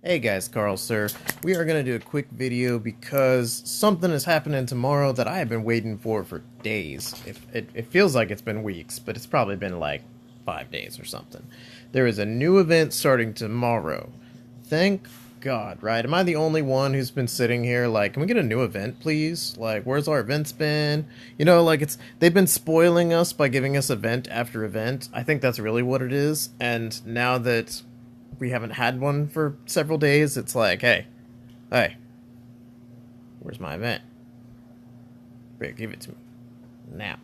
Hey guys, Carl sir. We are going to do a quick video because something is happening tomorrow that I have been waiting for days. It feels like it's been weeks, but it's probably been like 5 days or something. There is a new event starting tomorrow. Thank God, right? Am I the only one who's been sitting here like, can we get a new event, please? Like, where's our events been? You know, like they've been spoiling us by giving us event after event. I think that's really what it is. And now that we haven't had one for several days, it's like, hey, where's my event? Better give it to me now.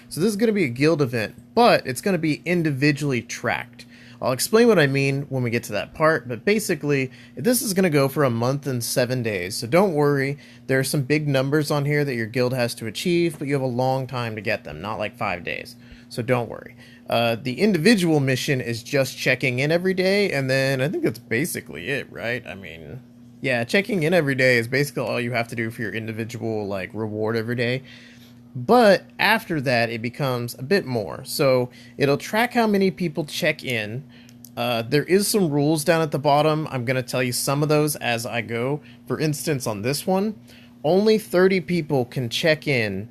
So this is going to be a guild event, but it's going to be individually tracked. I'll explain what I mean when we get to that part, but basically, this is going to go for a month and 7 days, so don't worry. There are some big numbers on here that your guild has to achieve, but you have a long time to get them, not like 5 days, so don't worry. The individual mission is just checking in every day, and then I think that's basically it, right? I mean, yeah, checking in every day is basically all you have to do for your individual, like, reward every day. But after that, it becomes a bit more. So it'll track how many people check in. There is some rules down at the bottom. I'm going to tell you some of those as I go. For instance, on this one, only 30 people can check in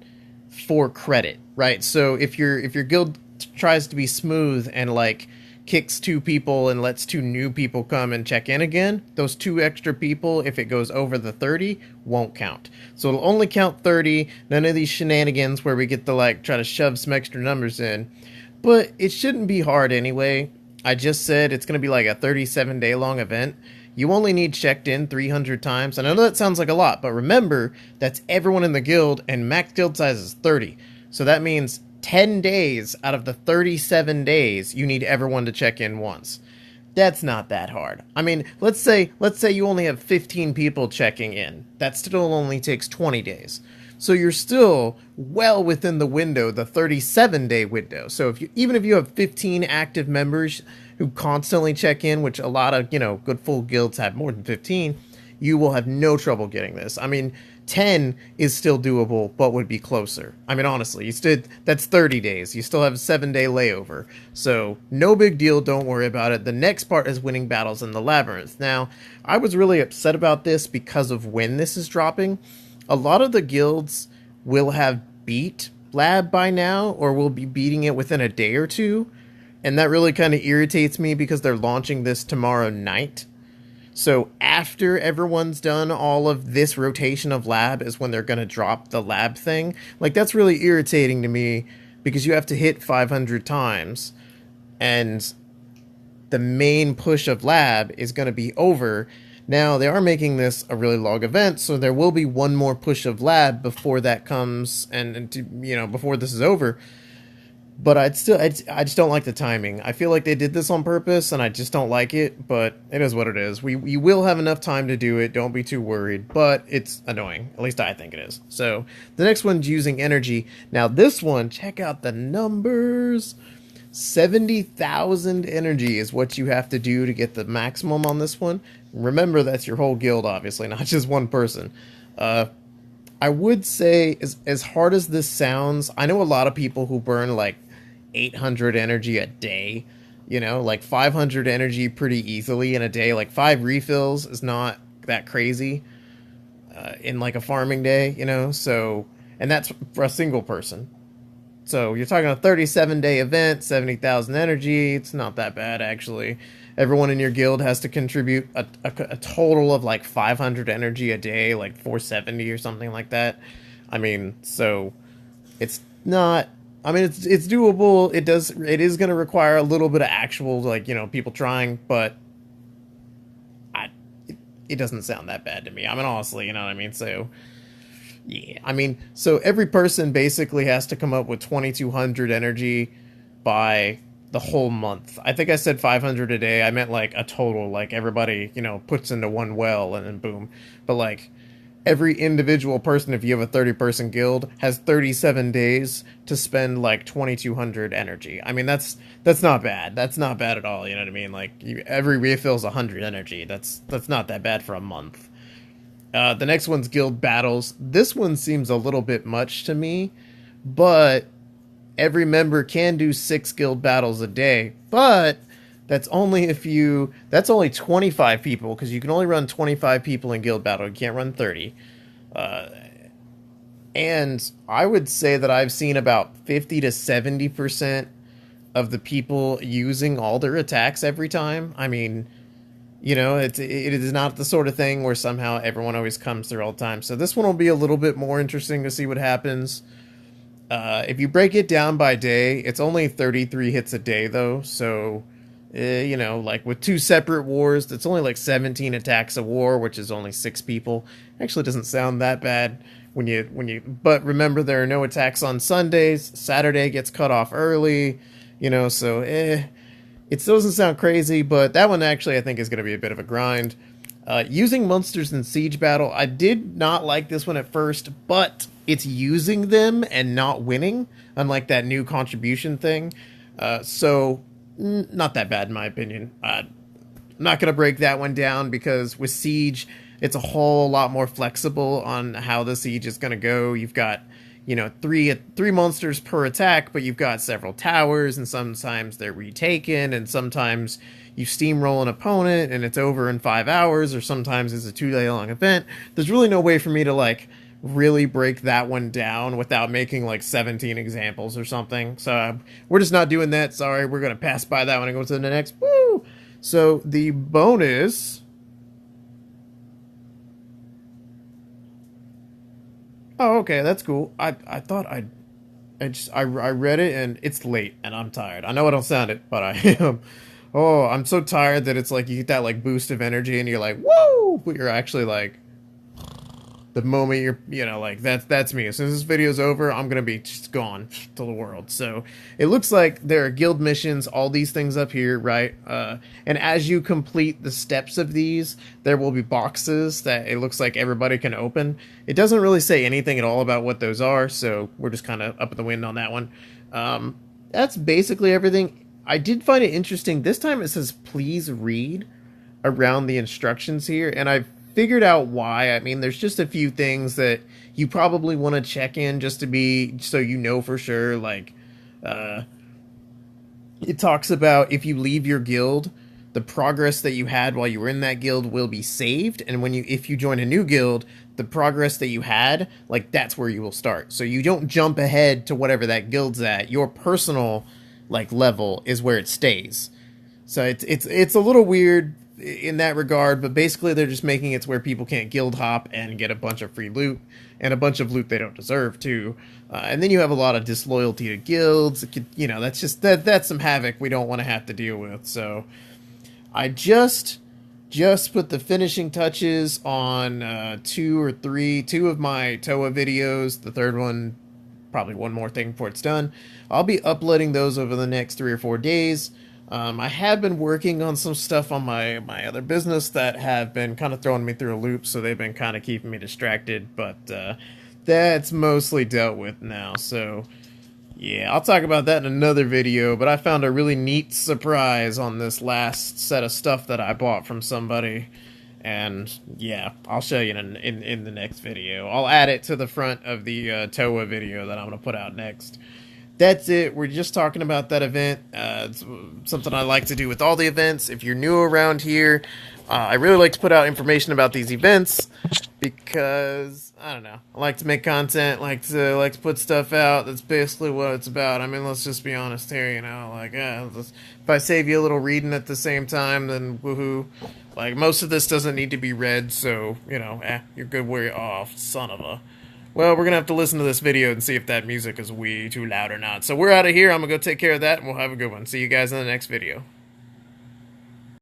for credit, right? So if your guild tries to be smooth and like kicks 2 people and lets 2 new people come and check in again, those 2 extra people, if it goes over the 30, won't count. So it'll only count 30, none of these shenanigans where we get to like try to shove some extra numbers in. But it shouldn't be hard anyway. I just said it's going to be like a 37-day long event. You only need checked in 300 times. And I know that sounds like a lot, but remember, that's everyone in the guild, and max guild size is 30. So that means 10 days out of the 37 days, you need everyone to check in once. That's not that hard. I mean, let's say you only have 15 people checking in. That still only takes 20 days. So you're still well within the window, the 37-day window. So even if you have 15 active members who constantly check in, which a lot of, good full guilds have more than 15, you will have no trouble getting this. I mean, 10 is still doable, but would be closer. I mean, honestly, that's 30 days. You still have a 7-day layover. So no big deal. Don't worry about it. The next part is winning battles in the Labyrinth. Now, I was really upset about this because of when this is dropping. A lot of the guilds will have beat Lab by now, or will be beating it within a day or two. And that really kind of irritates me because they're launching this tomorrow night. So after everyone's done all of this rotation of lab is when they're going to drop the lab thing. Like, that's really irritating to me because you have to hit 500 times and the main push of lab is going to be over. Now, they are making this a really long event, so there will be one more push of lab before that comes before this is over. But I just don't like the timing. I feel like they did this on purpose, and I just don't like it, but it is what it is. We will have enough time to do it, don't be too worried, but it's annoying. At least I think it is. So, the next one's using energy. Now, this one, check out the numbers. 70,000 energy is what you have to do to get the maximum on this one. Remember, that's your whole guild, obviously, not just one person. I would say, as hard as this sounds, I know a lot of people who burn like 800 energy a day, like 500 energy pretty easily in a day. Like 5 refills is not that crazy in like a farming day, so, and that's for a single person. So you're talking a 37-day event, 70,000 energy. It's not that bad, actually. Everyone in your guild has to contribute a total of like 500 energy a day, like 470 or something like that. I mean, so it's not. I mean, it's doable. It is going to require a little bit of actual, like, people trying, but it doesn't sound that bad to me. I mean, honestly, you know what I mean? So yeah, I mean, so every person basically has to come up with 2,200 energy by the whole month. I think I said 500 a day. I meant like a total, like everybody, puts into one well and then boom. But like every individual person, if you have a 30-person guild, has 37 days to spend like 2,200 energy. I mean, that's not bad. That's not bad at all. You know what I mean? Like every refill's 100 energy. That's not that bad for a month. The next one's guild battles. This one seems a little bit much to me, but every member can do 6 guild battles a day. But That's only if you. That's only 25 people because you can only run 25 people in guild battle. You can't run 30. Uh, and I would say that I've seen about 50 to 70% of the people using all their attacks every time. I mean, it is not the sort of thing where somehow everyone always comes through all the time. So this one will be a little bit more interesting to see what happens. If you break it down by day, it's only 33 hits a day though. So, like with two separate wars, it's only like 17 attacks a war, which is only 6 people. Actually, doesn't sound that bad but remember there are no attacks on Sundays. Saturday gets cut off early, so it doesn't sound crazy, but that one actually I think is going to be a bit of a grind. Using monsters in Siege Battle, I did not like this one at first, but it's using them and not winning, unlike that new contribution thing. Not that bad in my opinion. I'm not going to break that one down because with Siege, it's a whole lot more flexible on how the Siege is going to go. You've got three monsters per attack, but you've got several towers, and sometimes they're retaken, and sometimes you steamroll an opponent and it's over in 5 hours, or sometimes it's a 2-day long event. There's really no way for me to really break that one down without making 17 examples or something. So we're just not doing that. Sorry, we're gonna pass by that one and go to the next. Woo! So the bonus. Oh, okay, that's cool. I thought I read it and it's late and I'm tired. I know I don't sound it, but I am. Oh, I'm so tired that it's like you get that boost of energy and you're like, whoa! But you're actually the moment you're, that's me. As soon as this video's over, I'm gonna be just gone to the world. So it looks like there are guild missions, all these things up here, right? And as you complete the steps of these, there will be boxes that it looks like everybody can open. It doesn't really say anything at all about what those are, so we're just kind of up in the wind on that one. That's basically everything. I did find it interesting. This time it says, please read around the instructions here, and I've figured out why. I mean, there's just a few things that you probably want to check in just to be so for sure. It talks about if you leave your guild, the progress that you had while you were in that guild will be saved, and if you join a new guild, the progress that you had, that's where you will start. So you don't jump ahead to whatever that guild's at. Your personal level is where it stays. So it's a little weird in that regard, but basically they're just making it where people can't guild hop and get a bunch of free loot and a bunch of loot they don't deserve too. And then you have a lot of disloyalty to guilds. That's some havoc we don't want to have to deal with. So I just put the finishing touches on two of my TOA videos. The third one, probably one more thing before it's done. I'll be uploading those over the next 3 or 4 days. I have been working on some stuff on my other business that have been kind of throwing me through a loop, so they've been kind of keeping me distracted, but that's mostly dealt with now. So yeah, I'll talk about that in another video, but I found a really neat surprise on this last set of stuff that I bought from somebody, and yeah, I'll show you in the next video. I'll add it to the front of the TOA video that I'm going to put out next. That's it. We're just talking about that event. It's something I like to do with all the events. If you're new around here, I really like to put out information about these events because, I don't know, I like to make content, like to put stuff out. That's basically what it's about. I mean, let's just be honest here, if I save you a little reading at the same time, then woohoo. Most of this doesn't need to be read, so, you're good where you're off, son of a... Well, we're going to have to listen to this video and see if that music is way too loud or not. So we're out of here. I'm going to go take care of that, and we'll have a good one. See you guys in the next video.